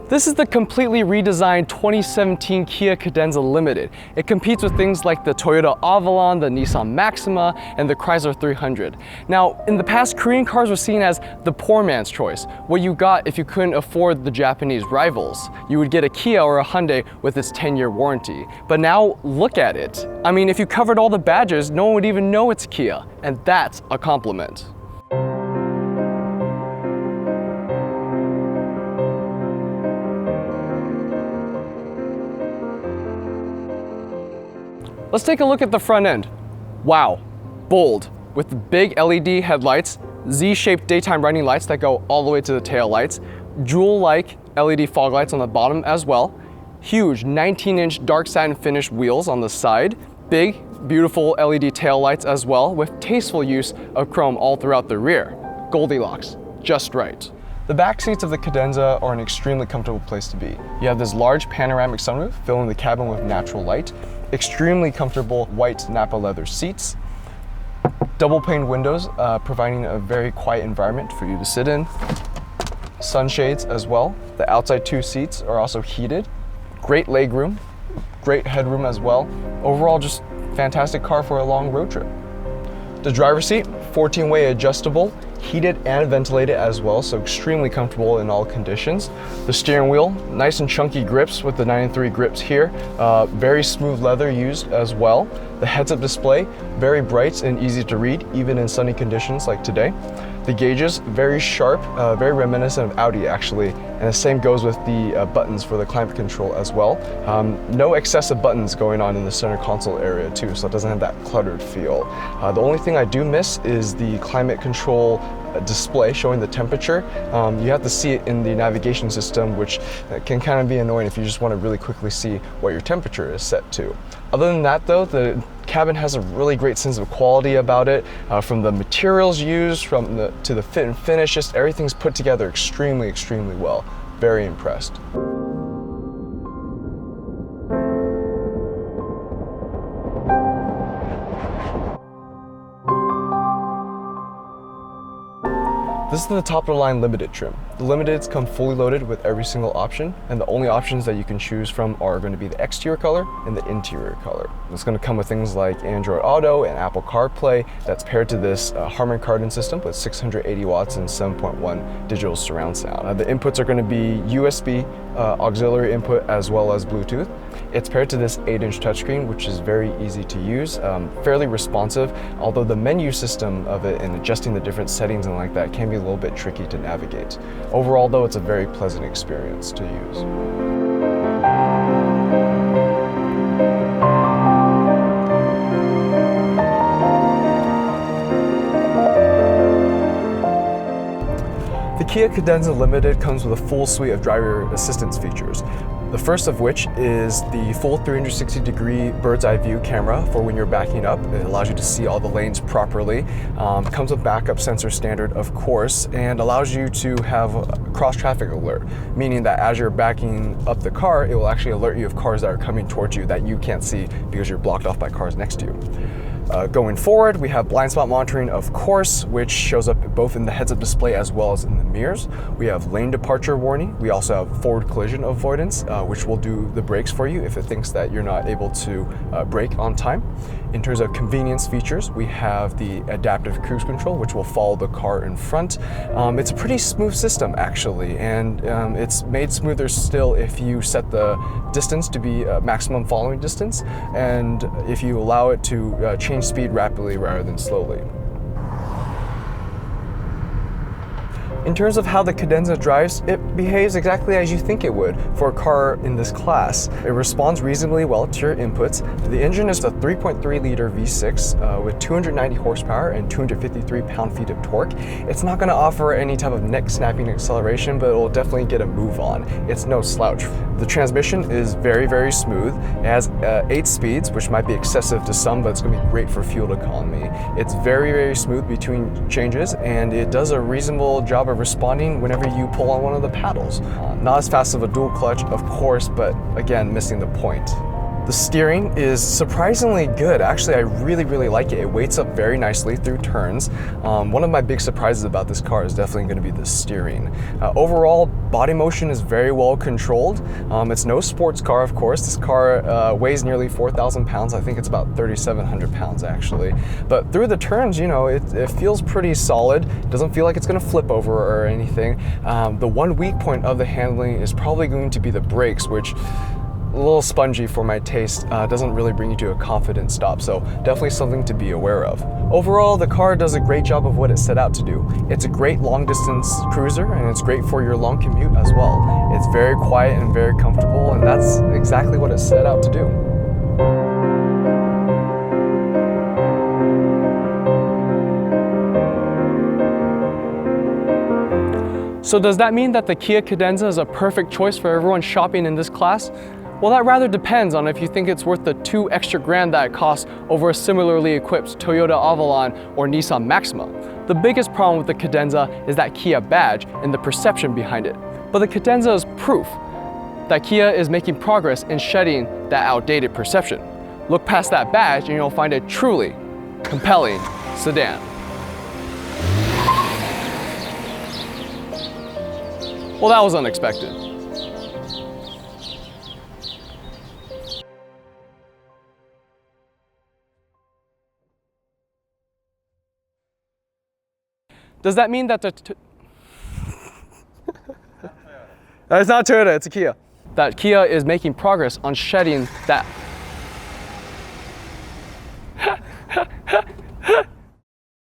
This is the completely redesigned 2017 Kia Cadenza Limited. It competes with things like the Toyota Avalon, the Nissan Maxima, and the Chrysler 300. Now, in the past, Korean cars were seen as the poor man's choice, what you got if you couldn't afford the Japanese rivals. You would get a Kia or a Hyundai with its 10-year warranty. But now, look at it. I mean, if you covered all the badges, no one would even know it's Kia, and that's a compliment. Let's take a look at the front end. Wow, bold, with the big LED headlights, Z-shaped daytime running lights that go all the way to the tail lights, Jewel-like LED fog lights on the bottom as well, huge 19-inch dark satin finish wheels on the side, big, beautiful LED tail lights as well, with tasteful use of chrome all throughout the rear. Goldilocks, just right. The back seats of the Cadenza are an extremely comfortable place to be. You have this large panoramic sunroof filling the cabin with natural light, extremely comfortable white Napa leather seats, double pane windows providing a very quiet environment for you to sit in, sunshades as well. The outside two seats are also heated, great legroom, great headroom as well. Overall, just fantastic car for a long road trip. The driver's seat, 14-way adjustable, heated and ventilated as well, so extremely comfortable in all conditions. The steering wheel, nice and chunky grips with the 993 grips here, very smooth leather used as well. The heads-up display, very bright and easy to read, even in sunny conditions like today. The gauges, very sharp, very reminiscent of Audi actually, and the same goes with the buttons for the climate control as well. No excessive buttons going on in the center console area too, so it doesn't have that cluttered feel. The only thing I do miss is the climate control display showing the temperature. You have to see it in the navigation system, which can kind of be annoying if you just want to really quickly see what your temperature is set to. Other than that though, the cabin has a really great sense of quality about it, from the materials used, to the fit and finish, just everything's put together extremely well. Very impressed. This is the top-of-the-line Limited trim. The Limiteds come fully loaded with every single option, and the only options that you can choose from are going to be the exterior color and the interior color. It's going to come with things like Android Auto and Apple CarPlay that's paired to this Harman Kardon system with 680 watts and 7.1 digital surround sound. The inputs are going to be USB auxiliary input as well as Bluetooth. It's paired to this 8-inch touchscreen, which is very easy to use, fairly responsive, although the menu system of it and adjusting the different settings and like that can be a little bit tricky to navigate. Overall though, it's a very pleasant experience to use. The Kia Cadenza Limited comes with a full suite of driver assistance features. The first of which is the full 360-degree bird's eye view camera for when you're backing up. It allows you to see all the lanes properly. Comes with backup sensor standard, of course, and allows you to have a cross-traffic alert, meaning that as you're backing up the car, it will actually alert you of cars that are coming towards you that you can't see because you're blocked off by cars next to you. Going forward, we have blind spot monitoring, of course, which shows up both in the heads-up display as well as in the mirrors. We have lane departure warning. We also have forward collision avoidance, which will do the brakes for you if it thinks that you're not able to brake on time. In terms of convenience features, we have the adaptive cruise control, which will follow the car in front. It's a pretty smooth system, actually, and it's made smoother still if you set the distance to be maximum following distance, and if you allow it to change speed rapidly rather than slowly. In terms of how the Cadenza drives, it behaves exactly as you think it would for a car in this class. It responds reasonably well to your inputs. The engine is a 3.3-liter V6 with 290 horsepower and 253 pound-feet of torque. It's not going to offer any type of neck-snapping acceleration, but it will definitely get a move on. It's no slouch. The transmission is very smooth. It has 8 speeds, which might be excessive to some, but it's going to be great for fuel economy. It's very smooth between changes, and it does a reasonable job of responding whenever you pull on one of the paddles. Not as fast as a dual clutch, of course, but again, missing the point. The steering is surprisingly good. Actually, I really like it. It weights up very nicely through turns. One of my big surprises about this car is definitely going to be the steering. Overall, body motion is very well controlled. It's no sports car, of course. This car weighs nearly 4,000 pounds. I think it's about 3,700 pounds actually. But through the turns, you know, it feels pretty solid. It doesn't feel like it's going to flip over or anything. The one weak point of the handling is probably going to be the brakes, which a little spongy for my taste, doesn't really bring you to a confident stop, so definitely something to be aware of. Overall, the car does a great job of what it set out to do. It's a great long distance cruiser and it's great for your long commute as well. It's very quiet and very comfortable, and that's exactly what it set out to do. So does that mean that the Kia Cadenza is a perfect choice for everyone shopping in this class? Well, that rather depends on if you think it's worth the $2 extra that it costs over a similarly equipped Toyota Avalon or Nissan Maxima. The biggest problem with the Cadenza is that Kia badge and the perception behind it. But the Cadenza is proof that Kia is making progress in shedding that outdated perception. Look past that badge and you'll find a truly compelling sedan. Well, that was unexpected. Does that mean that it's not Toyota, it's a Kia. That Kia is making progress on shedding that